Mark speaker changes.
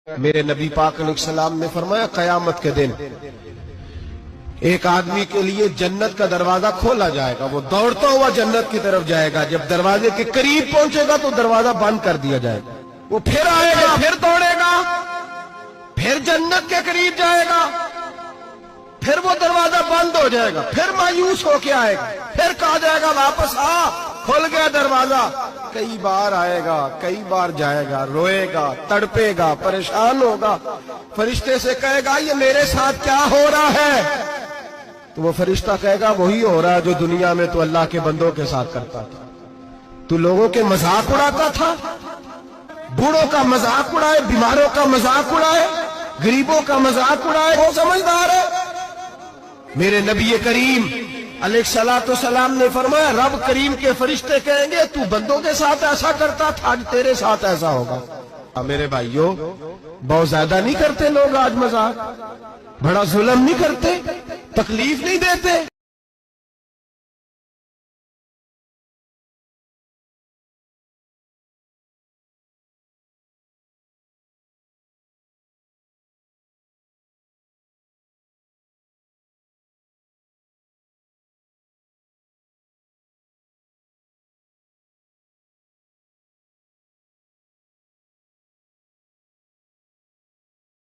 Speaker 1: میرے نبی پاک علیہ السلام نے فرمایا قیامت کے دن ایک آدمی کے لیے جنت کا دروازہ کھولا جائے گا، وہ دوڑتا ہوا جنت کی طرف جائے گا، جب دروازے کے قریب پہنچے گا تو دروازہ بند کر دیا جائے گا، وہ پھر آئے گا، پھر دوڑے گا، پھر جنت کے قریب جائے گا، پھر وہ دروازہ بند ہو جائے گا، پھر مایوس ہو کے آئے گا، پھر کہا جائے گا واپس آ، کھل گیا دروازہ، کئی بار آئے گا، کئی بار جائے گا، روئے گا، تڑپے گا، پریشان ہوگا، فرشتے سے کہے گا یہ میرے ساتھ کیا ہو رہا ہے؟ تو وہ فرشتہ کہے گا وہی ہو رہا ہے جو دنیا میں تو اللہ کے بندوں کے ساتھ کرتا تھا، تو لوگوں کے مذاق اڑاتا تھا، بوڑھوں کا مذاق اڑائے، بیماروں کا مذاق اڑائے، غریبوں کا مذاق اڑائے، وہ سمجھدار ہے؟ میرے نبی کریم علیہ السلام نے فرمایا رب کریم کے فرشتے کہیں گے تو بندوں کے ساتھ ایسا کرتا تھا، آج تیرے ساتھ ایسا ہوگا۔ میرے بھائیوں، بہت زیادہ نہیں کرتے لوگ آج مذاق؟ بڑا ظلم نہیں کرتے؟ تکلیف نہیں دیتے؟